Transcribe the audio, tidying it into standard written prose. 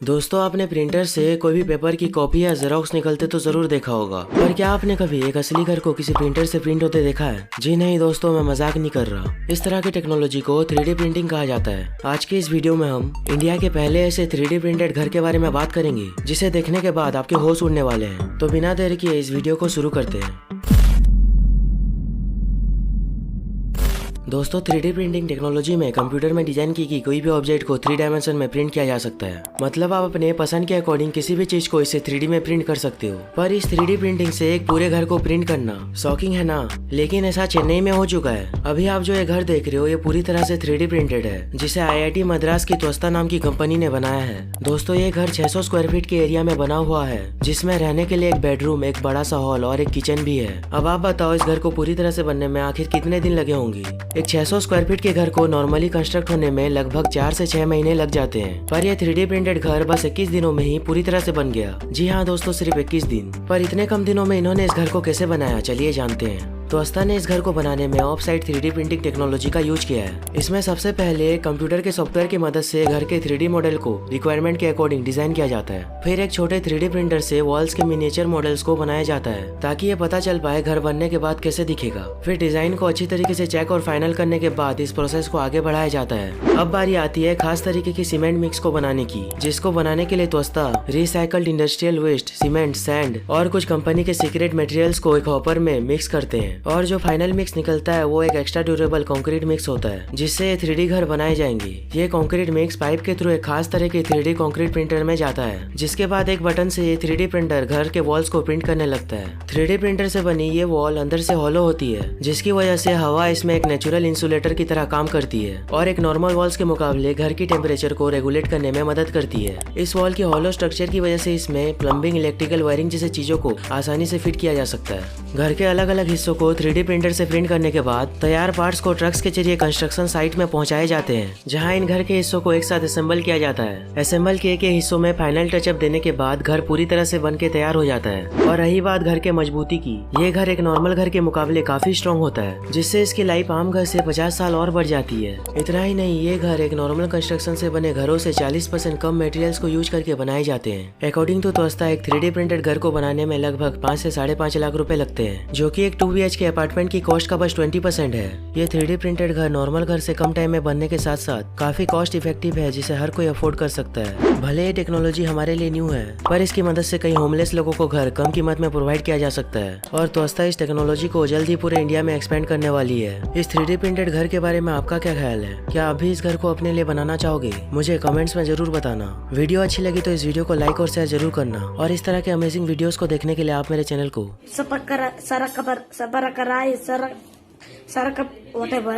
दोस्तों, आपने प्रिंटर से कोई भी पेपर की कॉपी या जेरोक्स निकलते तो जरूर देखा होगा, पर क्या आपने कभी एक असली घर को किसी प्रिंटर से प्रिंट होते देखा है? जी नहीं दोस्तों, मैं मजाक नहीं कर रहा। इस तरह की टेक्नोलॉजी को 3D प्रिंटिंग कहा जाता है। आज के इस वीडियो में हम इंडिया के पहले ऐसे 3D प्रिंटेड घर के बारे में बात करेंगे जिसे देखने के बाद आपके होश उड़ने वाले हैं। तो बिना देर किए इस वीडियो को शुरू करते हैं। दोस्तों, 3D प्रिंटिंग टेक्नोलॉजी में कंप्यूटर में डिजाइन की कोई भी ऑब्जेक्ट को 3 डायमेंशन में प्रिंट किया जा सकता है। मतलब आप अपने पसंद के अकॉर्डिंग किसी भी चीज को इससे 3D में प्रिंट कर सकते हो। पर इस 3D प्रिंटिंग से एक पूरे घर को प्रिंट करना शॉकिंग है ना? लेकिन ऐसा चेन्नई में हो चुका है। अभी आप जो ये घर देख रहे हो ये पूरी तरह से 3D प्रिंटेड है, जिसे IIT मद्रास की त्वस्ता नाम की कंपनी ने बनाया है। दोस्तों, ये घर 600 स्क्वायर फीट के एरिया में बना हुआ है, जिसमें रहने के लिए एक बेडरूम, एक बड़ा सा हॉल और एक किचन भी है। अब आप बताओ, इस घर को पूरी तरह से बनने में आखिर कितने दिन लगे होंगे? एक 600 स्क्वायर फीट के घर को नॉर्मली कंस्ट्रक्ट होने में लगभग 4 से 6 महीने लग जाते हैं, पर यह 3D प्रिंटेड घर बस 21 दिनों में ही पूरी तरह से बन गया। जी हाँ दोस्तों, सिर्फ 21 दिन। पर इतने कम दिनों में इन्होंने इस घर को कैसे बनाया, चलिए जानते हैं। त्वस्ता ने इस घर को बनाने में of site 3D printing technology का यूज किया है। इसमें सबसे पहले कंप्यूटर के सॉफ्टवेयर की मदद से घर के 3D मॉडल को रिक्वायरमेंट के अकॉर्डिंग डिजाइन किया जाता है। फिर एक छोटे 3D प्रिंटर से वॉल्स के मिनिएचर मॉडल्स को बनाया जाता है, ताकि ये पता चल पाए घर बनने के बाद कैसे दिखेगा। फिर डिजाइन को अच्छी तरीके से चेक और फाइनल करने के बाद इस प्रोसेस को आगे बढ़ाया जाता है। अब बारी आती है खास तरीके की सीमेंट मिक्स को बनाने की, जिसको बनाने के लिए त्वस्ता recycled industrial waste, cement, sand और कुछ कंपनी के सीक्रेट मटेरियल्स को एक हॉपर में मिक्स करते हैं, और जो फाइनल मिक्स निकलता है वो एक एक्स्ट्रा ड्यूरेबल कंक्रीट मिक्स होता है, जिससे 3D घर बनाए जाएंगे। ये कंक्रीट मिक्स पाइप के थ्रू एक खास तरह के 3D कंक्रीट प्रिंटर में जाता है, जिसके बाद एक बटन से ये 3D प्रिंटर घर के वॉल्स को प्रिंट करने लगता है। 3D प्रिंटर से बनी ये वॉल अंदर से हॉलो होती है, जिसकी वजह से हवा इसमें एक नेचुरल इंसुलेटर की तरह काम करती है और एक नॉर्मल वॉल्स के मुकाबले घर की टेम्परेचर को रेगुलेट करने में मदद करती है। इस वॉल की हॉलो स्ट्रक्चर की वजह से इसमें प्लम्बिंग, इलेक्ट्रिकल वायरिंग जैसे चीजों को आसानी से फिट किया जा सकता है। घर के अलग अलग हिस्सों को 3D प्रिंटर से प्रिंट करने के बाद तैयार पार्ट्स को ट्रक्स के जरिए कंस्ट्रक्शन साइट में पहुंचाए जाते हैं, जहां इन घर के हिस्सों को एक साथ असेंबल किया जाता है। असेंबल किए के हिस्सों में फाइनल टचअप देने के बाद घर पूरी तरह से बन के तैयार हो जाता है। और रही बात घर के मजबूती की, ये घर एक नॉर्मल घर के मुकाबले काफी स्ट्रॉन्ग होता है, जिससे इसकी लाइफ आम घर से 50 साल और बढ़ जाती है। इतना ही नहीं, ये घर एक नॉर्मल कंस्ट्रक्शन से बने घरों से 40% कम मटेरियल्स को यूज करके बनाए जाते हैं। अकॉर्डिंग टू त्वस्ता, एक 3D प्रिंटेड घर को बनाने में लगभग 5 से 5.5 लाख रुपए लगते हैं, जो कि एक 2 BHK अपार्टमेंट की कॉस्ट का बस 20% है। ये 3D प्रिंटेड घर नॉर्मल घर से कम टाइम में बनने के साथ साथ काफी कॉस्ट इफेक्टिव है, जिसे हर कोई अफोर्ड कर सकता है। भले ये टेक्नोलॉजी हमारे लिए न्यू है, पर इसकी मदद से कई होमलेस लोगों को घर कम कीमत में प्रोवाइड किया जा सकता है। और त्वस्ता इस टेक्नोलॉजी को जल्द ही पूरे इंडिया में एक्सपेंड करने वाली है। इस 3D प्रिंटेड घर के बारे में आपका क्या ख्याल है? क्या आप भी इस घर को अपने लिए बनाना चाहोगे? मुझे कमेंट्स में जरूर बताना। वीडियो अच्छी लगी तो इस वीडियो को लाइक और शेयर जरूर करना, और इस तरह के अमेजिंग वीडियोस को देखने के लिए आप मेरे चैनल को whatever